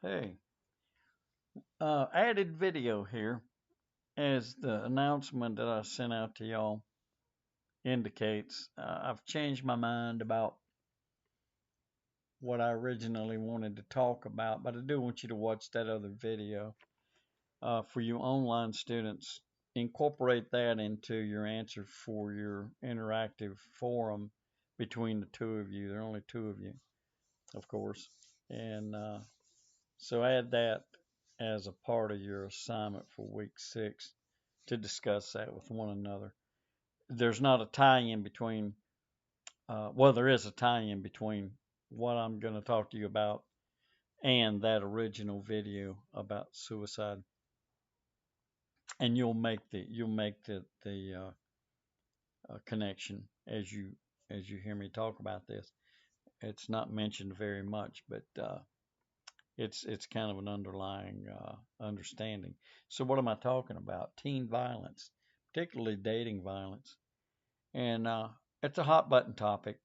Hey, added video here as the announcement that I sent out to y'all indicates. I've changed my mind about what I originally wanted to talk about, but I do want you to watch that other video. For you online students, incorporate that into your answer for your interactive forum between the two of you. There are only two of you, of course. And so add that as a part of your assignment for week 6 to discuss that with one another. There's not a tie-in between, well, there is a tie-in between what I'm going to talk to you about and that original video about suicide, and you'll make the connection as you hear me talk about this. It's not mentioned very much, but it's kind of an underlying understanding. So what am I talking about? Teen violence, particularly dating violence, and it's a hot button topic,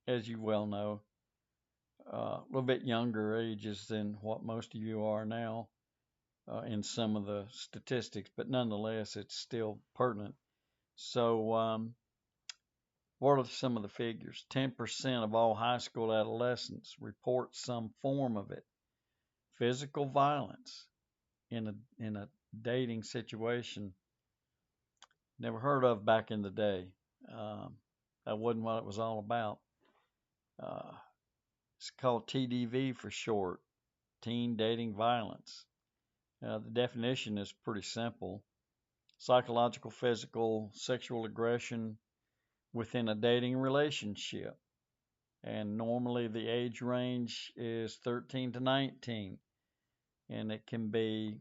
as you well know. A little bit younger ages than what most of you are now in some of the statistics, but nonetheless, it's still pertinent. So, what are some of the figures? 10% of all high school adolescents report some form of it. Physical violence in a dating situation, never heard of back in the day. Um, that wasn't what it was all about. Uh, it's called TDV for short, teen dating violence. The definition is pretty simple: psychological, physical, sexual aggression within a dating relationship. And normally the age range is 13 to 19. And it can be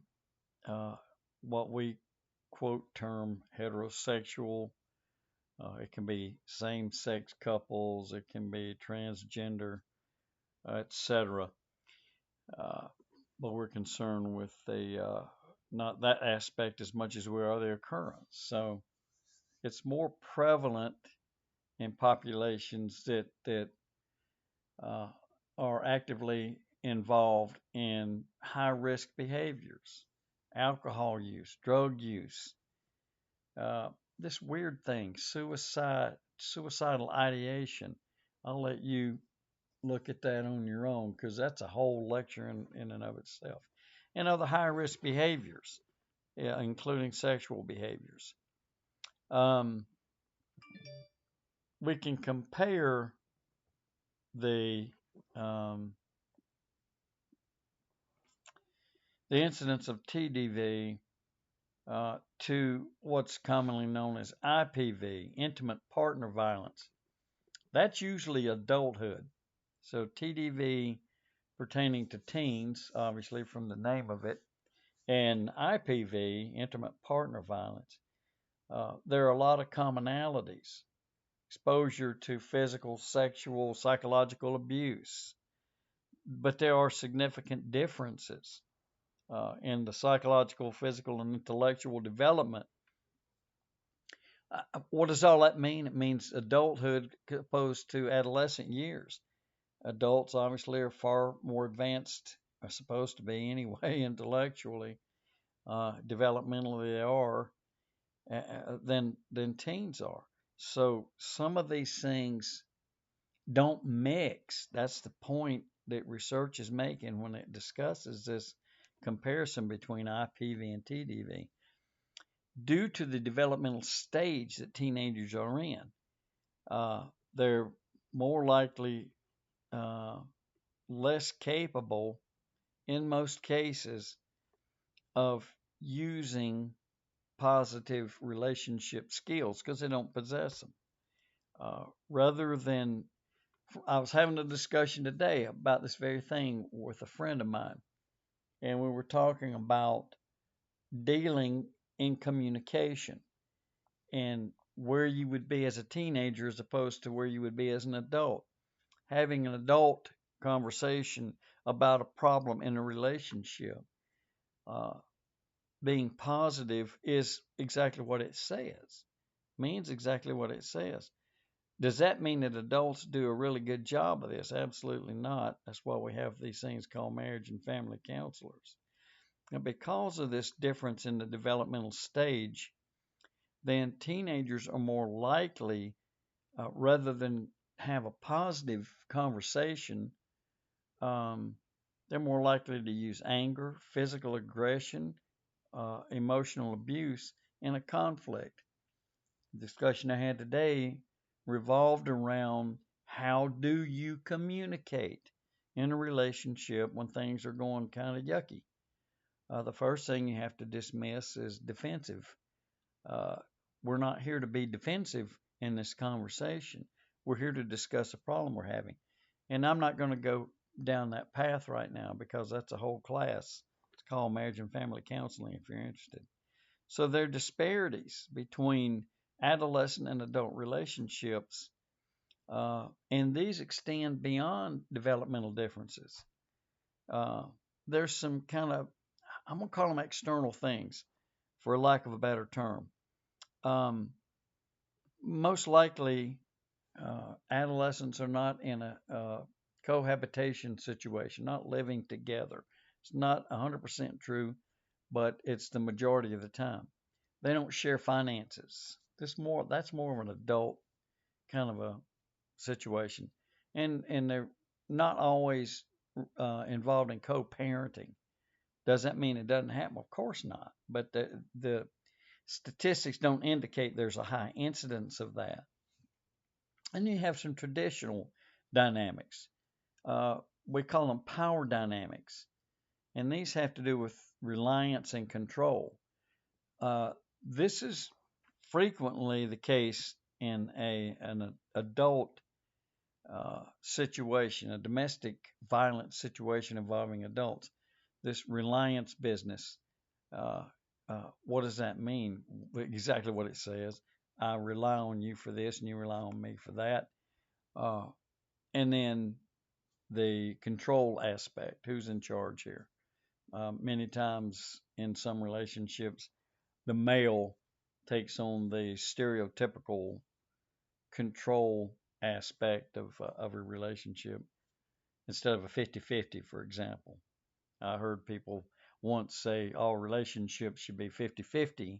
uh, what we quote term heterosexual. It can be same sex couples. It can be transgender, etc. Uh, but we're concerned with the not that aspect as much as we are the occurrence. So it's more prevalent in populations that uh, are actively involved in high risk behaviors, alcohol use, drug use, uh, this weird thing, suicidal ideation. I'll let you look at that on your own because that's a whole lecture in and of itself. And other high risk behaviors, yeah, including sexual behaviors. Um, we can compare the um, the incidence of TDV to what's commonly known as IPV, intimate partner violence. That's usually adulthood. So TDV pertaining to teens, obviously from the name of it, and IPV, intimate partner violence. There are a lot of commonalities: exposure to physical, sexual, psychological abuse, but there are significant differences in the psychological, physical, and intellectual development. What does all that mean? It means adulthood opposed to adolescent years. Adults obviously are far more advanced, are supposed to be anyway, intellectually, developmentally they are than teens are. So some of these things don't mix. That's the point that research is making when it discusses this comparison between IPV and TDV. Due to the developmental stage that teenagers are in, they're more likely uh, less capable in most cases of using positive relationship skills because they don't possess them. Rather than, I was having a discussion today about this very thing with a friend of mine, and we were talking about dealing in communication and where you would be as a teenager as opposed to where you would be as an adult. Having an adult conversation about a problem in a relationship, uh, being positive is exactly what it says, means exactly what it says. Does that mean that adults do a really good job of this? Absolutely not. That's why we have these things called marriage and family counselors. And because of this difference in the developmental stage, then teenagers are more likely, rather than have a positive conversation, um, they're more likely to use anger, physical aggression, emotional abuse in a conflict. The discussion I had today revolved around how do you communicate in a relationship when things are going kind of yucky. The first thing you have to dismiss is defensive. Uh, we're not here to be defensive in this conversation. We're here to discuss a problem we're having. And I'm not going to go down that path right now because that's a whole class. It's called marriage and family counseling if you're interested. So there are disparities between adolescent and adult relationships, and these extend beyond developmental differences. Uh, there's some kind of, I'm going to call them external things for lack of a better term. Um, Most likely, adolescents are not in a cohabitation situation, not living together. It's not 100% true, but it's the majority of the time. They don't share finances. That's more of an adult kind of a situation, and they're not always involved in co-parenting. Does that mean it doesn't happen? Of course not. But the statistics don't indicate there's a high incidence of that. And you have some traditional dynamics. Uh, we call them power dynamics, and these have to do with reliance and control. Uh, this is frequently the case in an adult situation, a domestic violence situation involving adults. This reliance business. Uh, what does that mean? Exactly what it says. I rely on you for this, and you rely on me for that. Uh, and then the control aspect. Who's in charge here? Many times in some relationships, the male takes on the stereotypical control aspect of a relationship instead of a 50-50, for example. I heard people once say all relationships should be 50-50,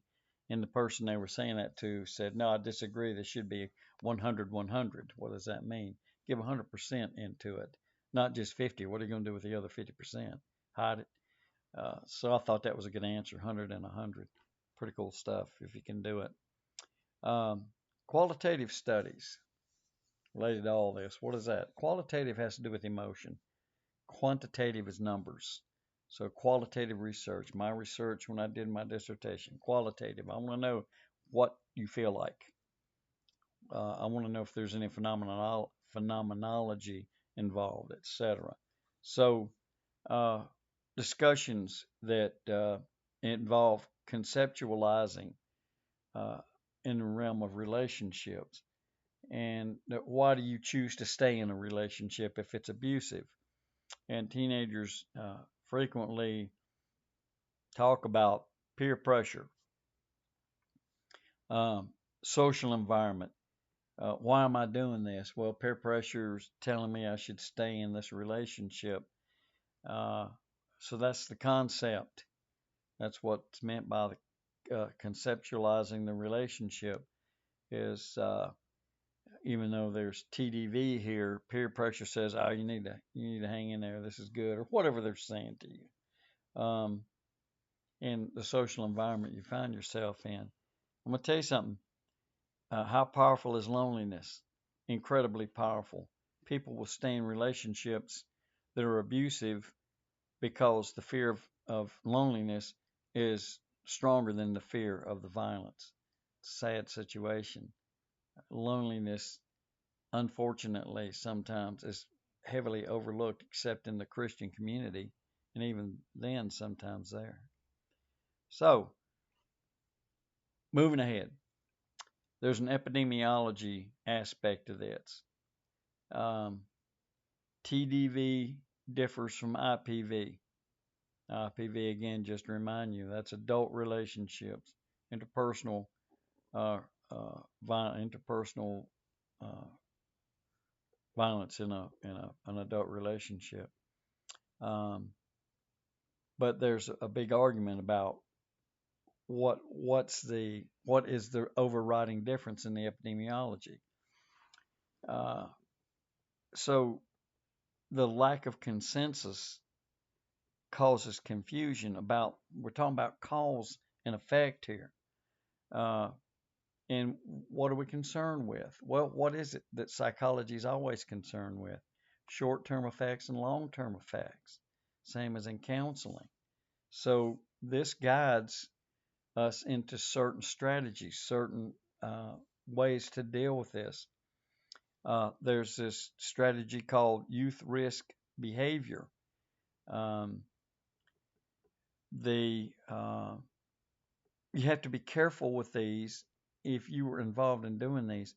and the person they were saying that to said, "No, I disagree. This should be 100-100." What does that mean? Give 100% into it, not just 50. What are you going to do with the other 50%? Hide it. So I thought that was a good answer, 100 and 100. Pretty cool stuff if you can do it. Um, Qualitative studies related to all this. What is that? Qualitative has to do with emotion. Quantitative is numbers. So qualitative research, my research when I did my dissertation, qualitative. I want to know what you feel like. I want to know if there's any phenomenology involved, etc. So uh, discussions that involve conceptualizing uh, in the realm of relationships, and why do you choose to stay in a relationship if it's abusive? And teenagers frequently talk about peer pressure, um, social environment. Why am I doing this? Well, peer pressure is telling me I should stay in this relationship. Uh, so that's the concept. That's what's meant by the conceptualizing the relationship. Is even though there's TDV here, peer pressure says, "Oh, you need to hang in there. This is good," or whatever they're saying to you. In the social environment you find yourself in. I'm going to tell you something. How powerful is loneliness? Incredibly powerful. People will stay in relationships that are abusive because the fear of loneliness is stronger than the fear of the violence. Sad situation. Loneliness, unfortunately, sometimes is heavily overlooked, except in the Christian community, and even then, sometimes there. So, moving ahead, there's an epidemiology aspect to this. Um, TDV differs from IPV. IPV, again, just to remind you, that's adult relationships, interpersonal, uh, interpersonal violence in an adult relationship. Um, but there's a big argument about what is the overriding difference in the epidemiology. Uh, so the lack of consensus causes confusion about, we're talking about cause and effect here. Uh, and what are we concerned with? Well, what is it that psychology is always concerned with? Short-term effects and long-term effects, same as in counseling. So this guides us into certain strategies, certain ways to deal with this. There's this strategy called youth risk behavior. Um, the You have to be careful with these if you were involved in doing these.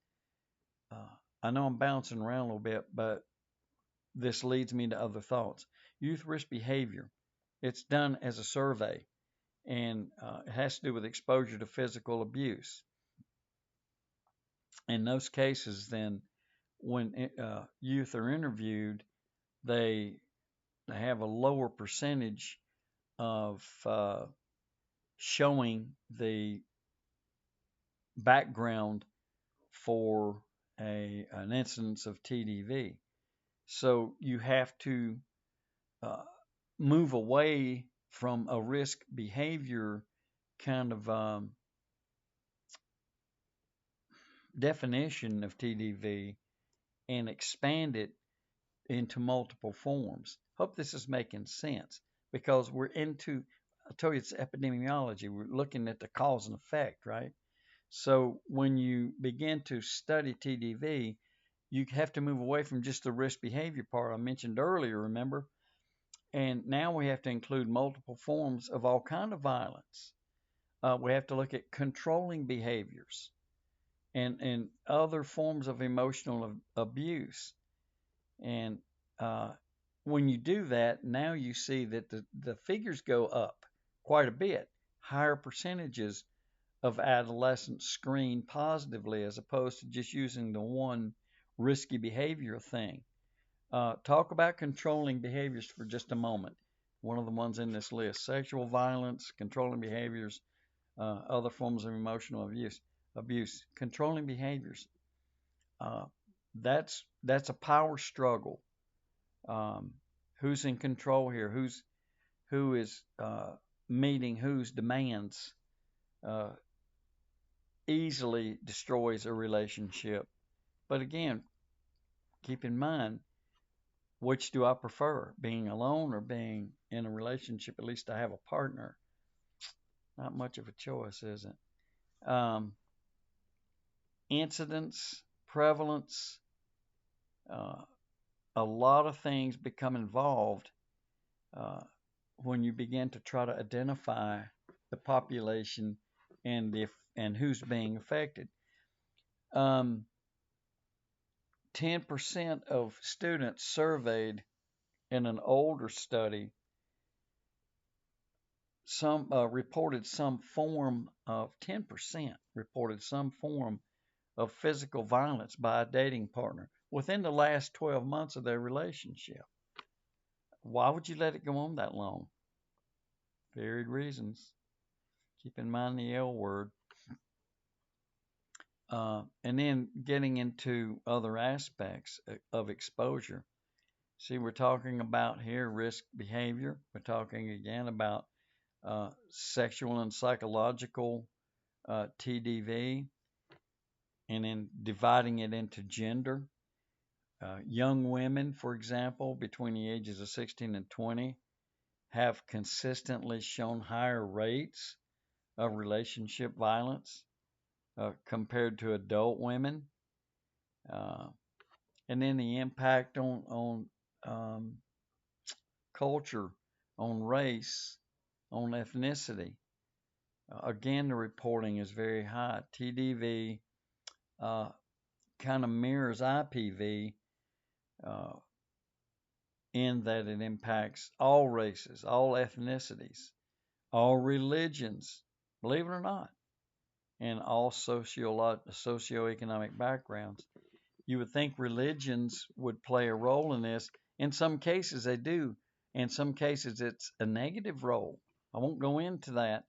I know I'm bouncing around a little bit, but this leads me to other thoughts. Youth risk behavior. It's done as a survey, and it has to do with exposure to physical abuse. In those cases, then, when youth are interviewed, they have a lower percentage of showing the background for an incidence of TDV. So you have to uh, move away from a risk behavior kind of definition of TDV and expand it into multiple forms. Hope this is making sense, because I told you it's epidemiology. We're looking at the cause and effect, right? So when you begin to study TDV, you have to move away from just the risk behavior part I mentioned earlier, remember? And now we have to include multiple forms of all kind of violence. We have to look at controlling behaviors and other forms of emotional abuse. And when you do that, now you see that the figures go up quite a bit. Higher percentages of adolescents screen positively as opposed to just using the one risky behavior thing. Talk about controlling behaviors for just a moment. One of the ones in this list: sexual violence, controlling behaviors, other forms of emotional abuse, controlling behaviors. Uh, that's a power struggle. Um, who's in control here? Who is meeting whose demands? Uh, Easily destroys a relationship. But again, keep in mind, which do I prefer? Being alone or being in a relationship? At least I have a partner. Not much of a choice, is it? Incidence, prevalence, uh, a lot of things become involved uh, when you begin to try to identify the population and who's being affected. 10% of students surveyed in an older study some reported some form of 10% reported some form of physical violence by a dating partner within the last 12 months of their relationship. Why would you let it go on that long? Varied reasons. Keep in mind the L word. And then getting into other aspects of exposure. See, we're talking about here risk behavior. We're talking again about sexual and psychological TDV, and then dividing it into gender. Young women, for example, between the ages of 16 and 20, have consistently shown higher rates of relationship violence compared to adult women. Uh, and then the impact on culture, on race, on ethnicity. Again, the reporting is very high. TDV kind of mirrors IPV uh, in that it impacts all races, all ethnicities, all religions, believe it or not, and all socioeconomic backgrounds. You would think religions would play a role in this. In some cases, they do. In some cases, it's a negative role. I won't go into that,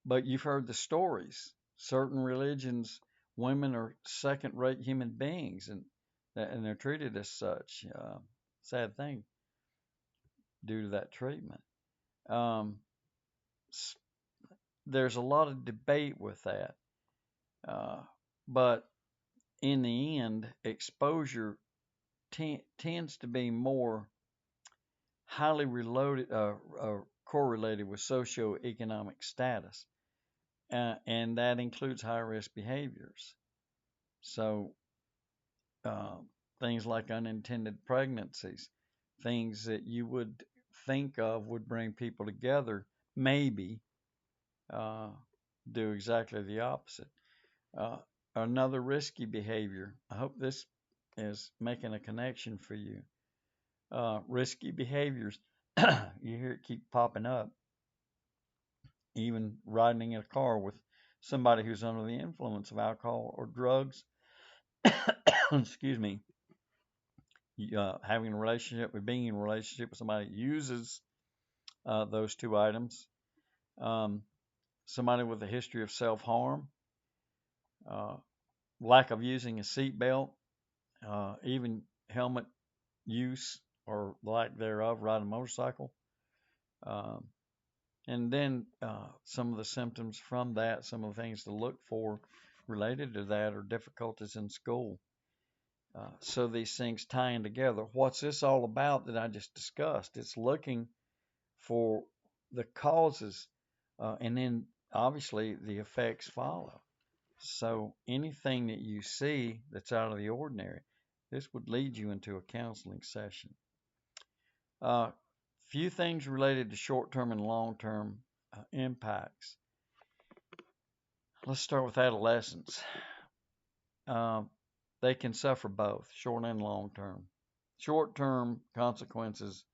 but you've heard the stories. Certain religions, women are second-rate human beings, and they're treated as such. Sad thing due to that treatment. Um, there's a lot of debate with that, uh, but in the end, exposure tends to be more highly correlated with socioeconomic status, and that includes high risk behaviors. So, uh, things like unintended pregnancies, things that you would think of would bring people together, maybe uh, do exactly the opposite. Uh, Another risky behavior. I hope this is making a connection for you. Risky behaviors. You hear it keep popping up. Even riding in a car with somebody who's under the influence of alcohol or drugs. Excuse me. Having a relationship with being in a relationship with somebody that uses those two items. Um, Somebody with a history of self harm. Uh, Lack of using a seatbelt. Even helmet use or lack thereof, riding a motorcycle. Um, and then some of the symptoms from that, some of the things to look for related to that are difficulties in school. So these things tying together. What's this all about that I just discussed? It's looking for the causes, and then obviously the effects follow. So anything that you see that's out of the ordinary, this would lead you into a counseling session. Few things related to short-term and long-term impacts. Let's start with adolescents. Uh, they can suffer both, short and long term. Short term consequences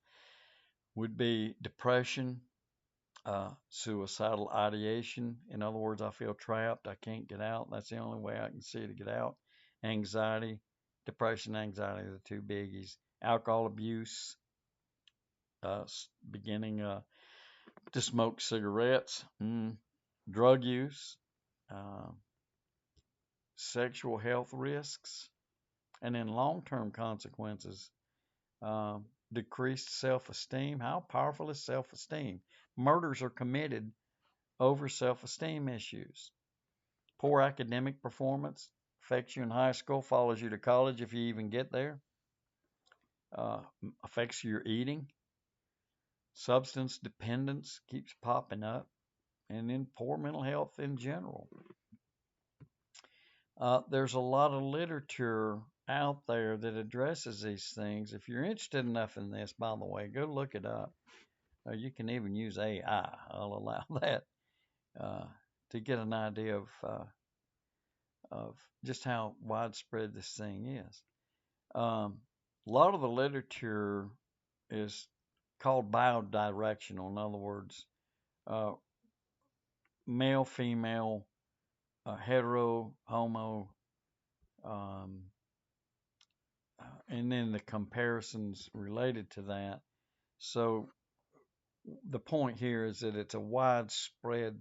would be depression, suicidal ideation. In other words, I feel trapped. I can't get out. That's the only way I can see to get out. Anxiety, depression, anxiety are the two biggies. Alcohol abuse, beginning to smoke cigarettes, drug use, uh, sexual health risks, and then long term consequences. Decreased self esteem. How powerful is self esteem? Murders are committed over self esteem issues. Poor academic performance affects you in high school, follows you to college if you even get there, uh, affects your eating. Substance dependence keeps popping up, and then poor mental health in general. There's a lot of literature out there that addresses these things. If you're interested enough in this, by the way, go look it up. You can even use AI. I'll allow that uh, to get an idea of just how widespread this thing is. A lot of the literature is called biodirectional. In other words, uh, male, female, hetero, homo, um, and then the comparisons related to that. So the point here is that it's a widespread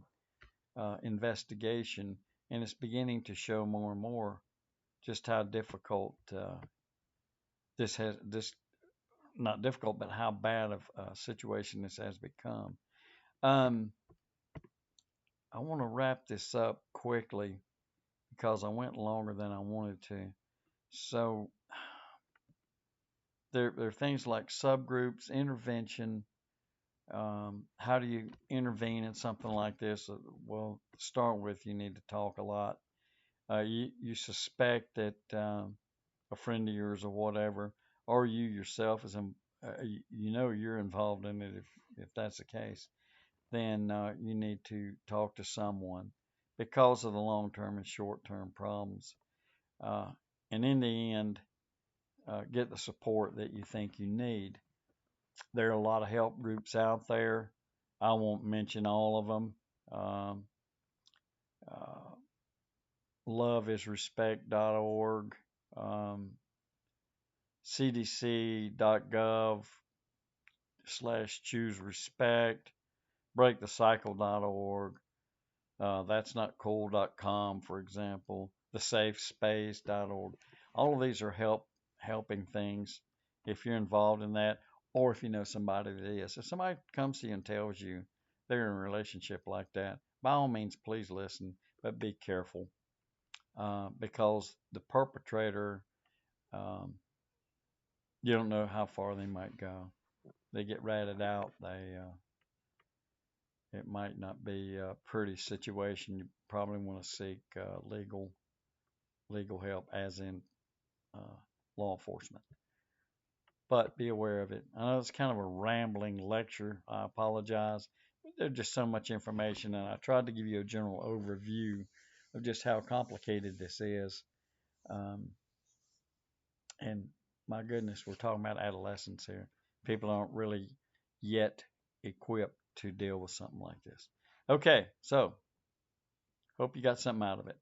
investigation, and it's beginning to show more and more just how difficult this not difficult, but how bad of a situation this has become. Um, I want to wrap this up quickly because I went longer than I wanted to. So there are things like subgroups, intervention. How do you intervene in something like this? Well, to start with, you need to talk a lot. You suspect that a friend of yours or whatever, or you yourself you know you're involved in it if that's the case, then you need to talk to someone because of the long term and short term problems. Uh, and in the end, get the support that you think you need. There are a lot of help groups out there. I won't mention all of them. Um, uh, loveisrespect.org. cdc.gov/choose respect, breakthecycle.org, that's not cool.com, for example, thesafespace.org. All of these are helping things if you're involved in that, or if you know somebody that is. If somebody comes to you and tells you they're in a relationship like that, by all means, please listen, but be careful because the perpetrator, um, you don't know how far they might go. They get ratted out. It might not be a pretty situation. You probably want to seek legal help, as in uh, law enforcement. But be aware of it. I know it's kind of a rambling lecture. I apologize. There's just so much information, and I tried to give you a general overview of just how complicated this is. Um, and my goodness, we're talking about adolescents here. People aren't really yet equipped to deal with something like this. Okay, so hope you got something out of it.